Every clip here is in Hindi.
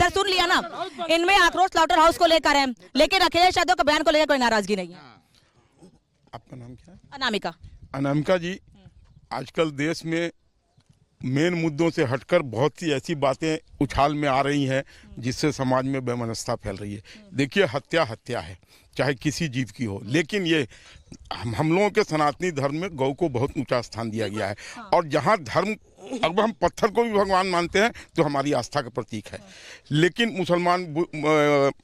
सर सुन लिया ना, इनमें आक्रोश स्लॉटर हाउस को लेकर है, लेकिन अखिलेश यादव के बयान को लेकर कोई नाराजगी नहीं है। आपका नाम क्या है? अनामिका। अनामिका जी, आजकल देश में मेन मुद्दों से हटकर बहुत सी ऐसी बातें उछाल में आ रही हैं जिससे समाज में बेमनस्ता फैल रही है। देखिए, हत्या हत्या है, चाहे किसी जीव की हो, लेकिन ये हम लोगों के सनातनी धर्म में गौ को बहुत ऊंचा स्थान दिया गया है। और जहाँ धर्म, अगर हम पत्थर को भी भगवान मानते हैं तो हमारी आस्था का प्रतीक है, लेकिन मुसलमान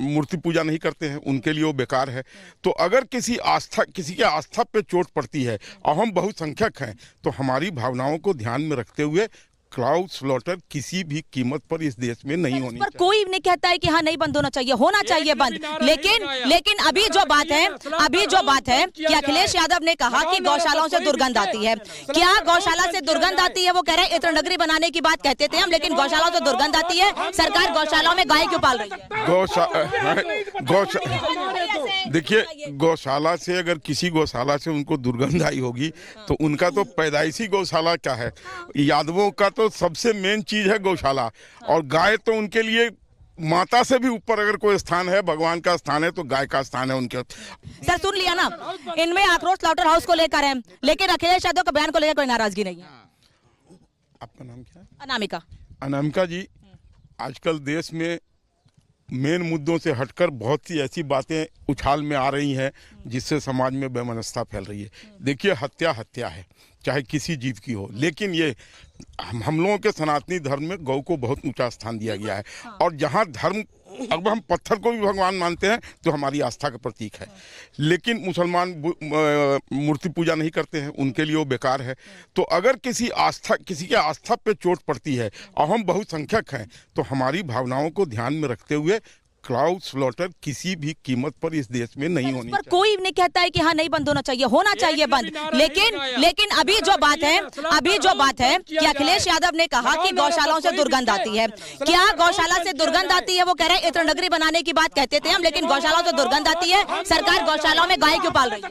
मूर्ति पूजा नहीं करते हैं, उनके लिए वो बेकार है। तो अगर किसी के आस्था पे चोट पड़ती है और हम बहुसंख्यक हैं, तो हमारी भावनाओं को ध्यान में रखते हुए क्राउड स्लॉटर किसी भी कीमत पर इस देश में नहीं होनी चाहिए। कोई नहीं कहता है कि हाँ नहीं बंद होना चाहिए बंद, लेकिन अभी जो बात है कि अखिलेश यादव ने कहा कि गौशालाओं से दुर्गंध आती है। क्या गौशाला से दुर्गंध आती है? वो कह रहे हैं इत्र नगरी बनाने की बात कहते थे हम, लेकिन गौशालाओं से दुर्गंध आती है। सरकार गौशालाओं में गाय क्यों पाल रही है? देखिए, गौशाला से अगर किसी गौशाला से उनको दुर्गंध आई होगी तो उनका तो पैदाइशी गौशाला क्या है, यादवों का तो सबसे मेन चीज है गौशाला। और गाय तो उनके लिए माता से भी ऊपर अगर कोई स्थान है, भगवान का स्थान है, तो गाय का स्थान है उनके। सर सुन लिया ना, इनमें आक्रोश स्लॉटर हाउस को लेकर है, लेकिन अखिलेश यादव के बयान को लेकर कोई नाराजगी नहीं है। आपका नाम क्या है? अनामिका। अनामिका जी, आजकल देश में मेन मुद्दों से हटकर बहुत सी ऐसी बातें उछाल में आ रही हैं जिससे समाज में बेमनस्ता फैल रही है। देखिए, हत्या हत्या है, चाहे किसी जीव की हो, लेकिन ये हम लोगों के सनातनी धर्म में गौ को बहुत ऊंचा स्थान दिया गया है। और जहाँ धर्म, अगर हम पत्थर को भी भगवान मानते हैं तो हमारी आस्था का प्रतीक है, लेकिन मुसलमान मूर्ति पूजा नहीं करते हैं, उनके लिए वो बेकार है। तो अगर किसी के आस्था पे चोट पड़ती है और हम बहुसंख्यक हैं, तो हमारी भावनाओं को ध्यान में रखते हुए क्राउड स्लॉटर किसी भी कीमत पर इस देश में नहीं होनी चाहिए। कोई नहीं कहता है कि हाँ नहीं बंद होना चाहिए बंद, लेकिन अभी जो बात है कि अखिलेश यादव ने कहा कि गौशालाओं से दुर्गंध आती है। क्या गौशाला से दुर्गंध आती है? वो कह रहे हैं इत्र नगरी बनाने की बात कहते थे हम, लेकिन गौशालाओं से दुर्गंध आती है। सरकार गौशालाओं में गाय क्यों पाल रही है?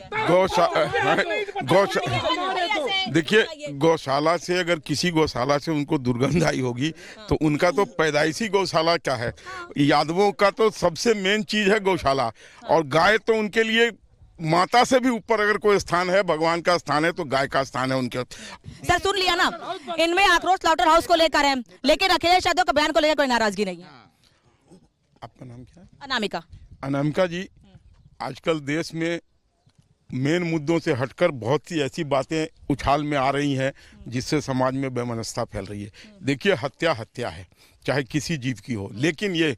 देखिए, गौशाला से अगर किसी गौशाला से उनको दुर्गंध आई होगी तो उनका तो पैदाइशी गौशाला क्या है, यादवों का तो सबसे मेन चीज है गौशाला। और गाय तो उनके लिए माता से भी ऊपर अगर कोई स्थान है, भगवान का स्थान है, तो गाय का स्थान है उनके। सर सुन लिया ना, इनमें आक्रोश स्लॉटर हाउस को लेकर है, लेकिन अखिलेश यादव के बयान को लेकर कोई नाराजगी नहीं है। आपका नाम क्या है? अनामिका। अनामिका जी, आजकल देश में मेन मुद्दों से हटकर बहुत सी ऐसी बातें उछाल में आ रही हैं जिससे समाज में बेमनस्ता फैल रही है। देखिए, हत्या हत्या है, चाहे किसी जीव की हो, लेकिन ये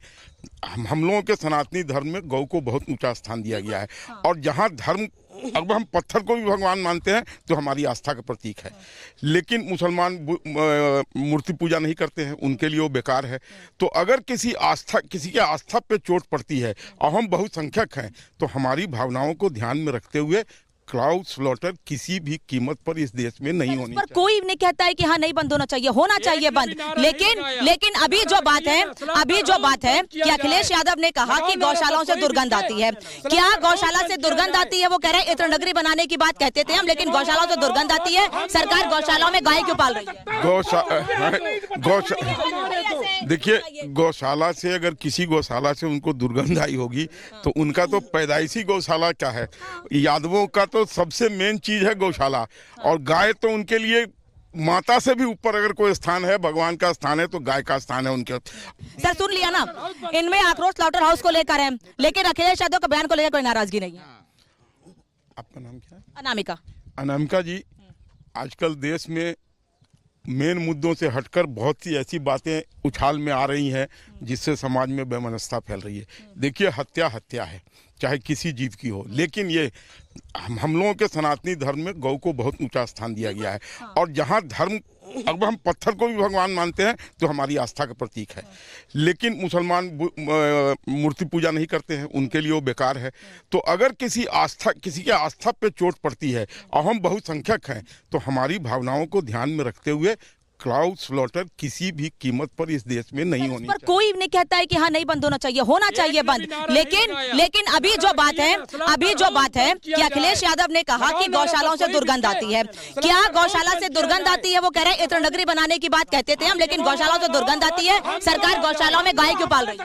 हम लोगों के सनातनी धर्म में गौ को बहुत ऊंचा स्थान दिया गया है। और जहाँ धर्म, अगर हम पत्थर को भी भगवान मानते हैं तो हमारी आस्था का प्रतीक है, लेकिन मुसलमान मूर्ति पूजा नहीं करते हैं, उनके लिए वो बेकार है। तो अगर किसी के आस्था पे चोट पड़ती है और हम बहुसंख्यक हैं, तो हमारी भावनाओं को ध्यान में रखते हुए क्राउड स्लॉटर किसी भी कीमत पर इस देश में नहीं होनी चाहिए। कोई नहीं कहता है कि हाँ नहीं बंद होना चाहिए बंद, लेकिन अभी जो बात है कि अखिलेश यादव ने कहा कि गौशालाओं से दुर्गंध आती है। क्या गौशाला से दुर्गंध आती है? वो कह रहे हैं इत्र नगरी बनाने की बात कहते थे हम, लेकिन गौशालाओं से दुर्गंध आती है। सरकार गौशालाओं में गाय क्यों पाल रही है? देखिए, गौशाला से अगर किसी गौशाला से उनको दुर्गंध आई होगी तो उनका तो पैदाइशी गौशाला क्या है, यादवों का तो सबसे मेन चीज है गौशाला। और गाय तो उनके लिए माता से भी ऊपर अगर कोई स्थान है, भगवान का स्थान है, तो गाय का स्थान है उनके। सर सुन लिया ना, इनमें आक्रोश स्लॉटर हाउस को लेकर है, लेकिन अखिलेश यादव के बयान को लेकर कोई नाराजगी नहीं है। आपका नाम क्या है? अनामिका। अनामिका जी, आजकल देश में मेन मुद्दों से हटकर बहुत सी ऐसी बातें उछाल में आ रही हैं जिससे समाज में बेमनस्ता फैल रही है। देखिए, हत्या हत्या है, चाहे किसी जीव की हो, लेकिन ये हम लोगों के सनातनी धर्म में गौ को बहुत ऊंचा स्थान दिया गया है। और जहाँ धर्म, अगर हम पत्थर को भी भगवान मानते हैं तो हमारी आस्था का प्रतीक है, लेकिन मुसलमान मूर्ति पूजा नहीं करते हैं, उनके लिए वो बेकार है। तो अगर किसी के आस्था पे चोट पड़ती है और हम बहुसंख्यक हैं, तो हमारी भावनाओं को ध्यान में रखते हुए क्राउड स्लॉटर किसी भी कीमत पर इस देश में नहीं होनी पर चाहिए। कोई नहीं कहता है कि हाँ नहीं बंद होना चाहिए, होना चाहिए बंद। लेकिन अभी जो बात है कि अखिलेश यादव ने कहा कि गौशालाओं से दुर्गंध आती है। क्या गौशाला से दुर्गंध आती है? वो कह रहे हैं इत्र नगरी बनाने की बात कहते थे हम, लेकिन गौशालाओं से दुर्गंध आती है। सरकार गौशालाओं में गाय क्यों पाल रही है?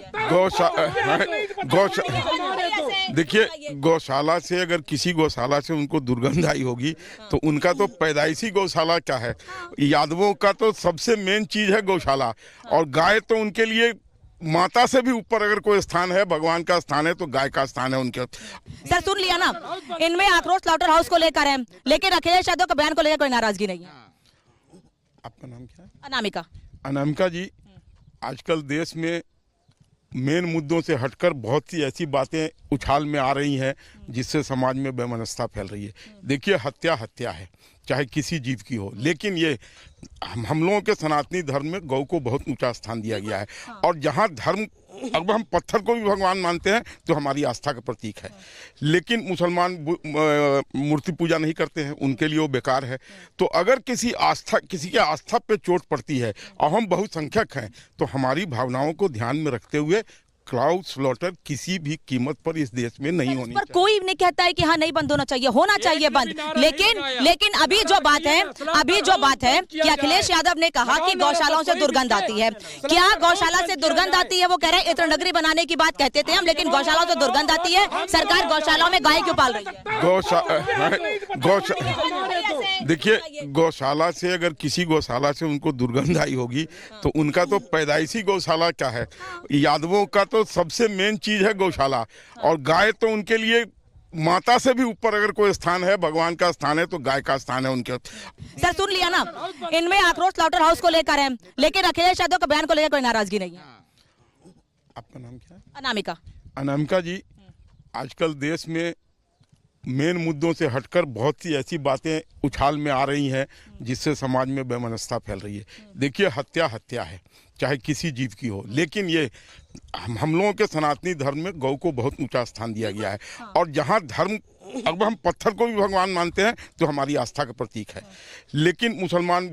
देखिए, गौशाला से अगर किसी गौशाला से उनको दुर्गंध आई होगी तो उनका तो पैदाइशी गौशाला क्या है, यादवों का तो सबसे मेन चीज है गौशाला। और गाय तो उनके लिए माता से भी ऊपर अगर कोई स्थान है, भगवान का स्थान है, तो गाय का स्थान है उनके। सर सुन लिया ना, इनमें आक्रोश स्लॉटर हाउस को लेकर है, लेकिन अखिलेश यादव के बयान को लेकर कोई नाराजगी नहीं है। आपका नाम क्या है? अनामिका। अनामिका जी, आजकल देश में मेन मुद्दों से हटकर बहुत सी ऐसी बातें उछाल में आ रही हैं जिससे समाज में वैमनस्यता फैल रही है। देखिए, हत्या हत्या है, चाहे किसी जीव की हो, लेकिन ये हम लोगों के सनातनी धर्म में गौ को बहुत ऊंचा स्थान दिया गया है। और जहाँ धर्म, अब हम पत्थर को भी भगवान मानते हैं तो हमारी आस्था का प्रतीक है, लेकिन मुसलमान मूर्ति पूजा नहीं करते हैं, उनके लिए वो बेकार है। तो अगर किसी के आस्था पे चोट पड़ती है और हम बहुसंख्यक हैं, तो हमारी भावनाओं को ध्यान में रखते हुए क्राउड स्लॉटर किसी भी कीमत पर इस देश में नहीं होनी पर चाहिए। कोई नहीं कहता है कि हाँ नहीं बंद होना चाहिए, होना चाहिए बंद। लेकिन अभी जो बात है कि अखिलेश यादव ने कहा कि गौशालाओं से दुर्गंध आती है। क्या गौशाला से दुर्गंध आती है? वो कह रहे हैं इत्र नगरी बनाने की बात कहते थे हम, लेकिन गौशालाओं से दुर्गंध आती है। सरकार गौशालाओं में गाय क्यों पाल रही है? देखिए, गौशाला से अगर किसी गौशाला से उनको दुर्गंध आई होगी तो उनका तो पैदाइशी गौशाला क्या है, यादवों का तो सबसे मेन चीज है गौशाला। और गाय तो उनके लिए माता से भी ऊपर अगर कोई स्थान है, भगवान का स्थान है, तो गाय का स्थान है उनके। सर सुन लिया ना, इनमें आक्रोश स्लॉटर हाउस को लेकर है, लेकिन अखिलेश यादव के बयान को लेकर कोई नाराजगी नहीं है। आपका नाम क्या है? अनामिका। अनामिका जी, आजकल देश में मेन मुद्दों से हटकर बहुत सी ऐसी बातें उछाल में आ रही हैं जिससे समाज में वैमनस्यता फैल रही है। देखिए, हत्या हत्या है, चाहे किसी जीव की हो, लेकिन ये हम लोगों के सनातनी धर्म में गौ को बहुत ऊंचा स्थान दिया गया है। और जहाँ धर्म, अब हम पत्थर को भी भगवान मानते हैं तो हमारी आस्था का प्रतीक है, लेकिन मुसलमान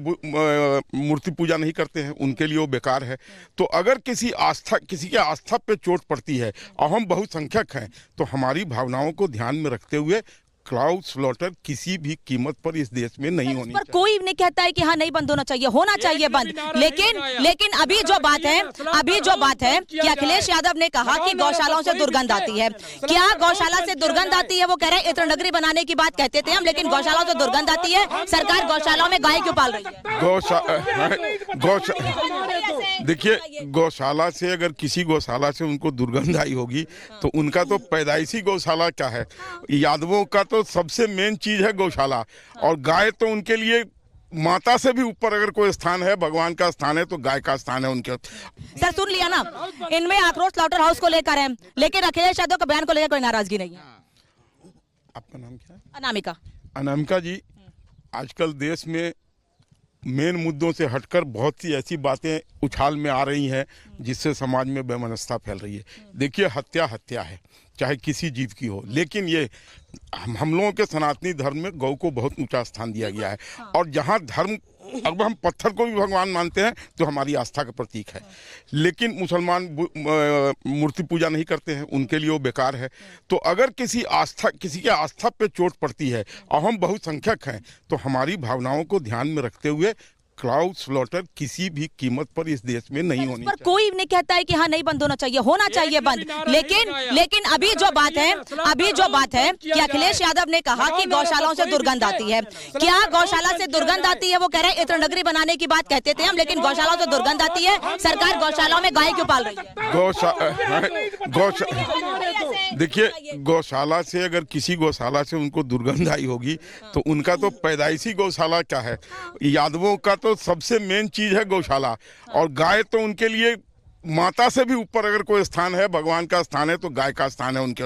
मूर्ति पूजा नहीं करते हैं, उनके लिए वो बेकार है। तो अगर किसी के आस्था पे चोट पड़ती है और हम बहुसंख्यक हैं, तो हमारी भावनाओं को ध्यान में रखते हुए क्राउड स्लॉटर किसी भी कीमत पर इस देश में नहीं होनी पर चाहिए। कोई नहीं कहता है कि हाँ नहीं बंद होना चाहिए, होना चाहिए बंद। लेकिन अभी जो बात है कि अखिलेश यादव ने कहा कि गौशालाओं से दुर्गंध आती है। क्या गौशाला से दुर्गंध आती है? वो कह रहे हैं इत्र नगरी बनाने की बात कहते थे हम, लेकिन गौशालाओं से दुर्गंध आती है। सरकार गौशालाओं में गाय क्यों पाल रही है? देखिए, गौशाला से अगर किसी गौशाला से उनको दुर्गंध आई होगी तो उनका तो पैदाइशी गौशाला क्या है, यादवों का तो सबसे मेन चीज है गौशाला। और गाय तो उनके लिए माता से भी ऊपर अगर कोई स्थान है, भगवान का स्थान है, तो गाय का स्थान है उनके। सर सुन लिया ना, इनमें आक्रोश स्लॉटर हाउस को लेकर है, लेकिन अखिलेश यादव के बयान को लेकर कोई नाराजगी नहीं है। आपका नाम क्या है? अनामिका। अनामिका जी, आजकल देश में मेन मुद्दों से हटकर बहुत सी ऐसी बातें उछाल में आ रही हैं जिससे समाज में वैमनस्यता फैल रही है। देखिए, हत्या हत्या है, चाहे किसी जीव की हो, लेकिन ये हम लोगों के सनातनी धर्म में गौ को बहुत ऊंचा स्थान दिया गया है। और जहाँ धर्म, अब हम पत्थर को भी भगवान मानते हैं तो हमारी आस्था का प्रतीक है, लेकिन मुसलमान मूर्ति पूजा नहीं करते हैं, उनके लिए वो बेकार है। तो अगर किसी के आस्था पे चोट पड़ती है और हम बहुसंख्यक हैं, तो हमारी भावनाओं को ध्यान में रखते हुए क्राउड स्लॉटर किसी भी कीमत पर इस देश में नहीं होनी पर चाहिए। कोई नहीं कहता है कि हाँ नहीं बंद होना चाहिए, होना चाहिए बंद। लेकिन अभी जो बात है कि अखिलेश यादव ने कहा कि गौशालाओं से दुर्गंध आती है। क्या गौशाला से दुर्गंध आती है? वो कह रहे हैं इत्र नगरी बनाने की बात कहते थे हम, लेकिन गौशालाओं से दुर्गंध आती है। सरकार गौशालाओं में गाय क्यों पाल रही है? देखिए, गौशाला से अगर किसी गौशाला से उनको दुर्गंध आई होगी तो उनका तो पैदाइशी गौशाला क्या है, यादवों का तो सबसे मेन चीज है गौशाला। और गाय तो उनके लिए माता से भी ऊपर अगर कोई स्थान है, भगवान का स्थान है, तो गाय का स्थान है उनके।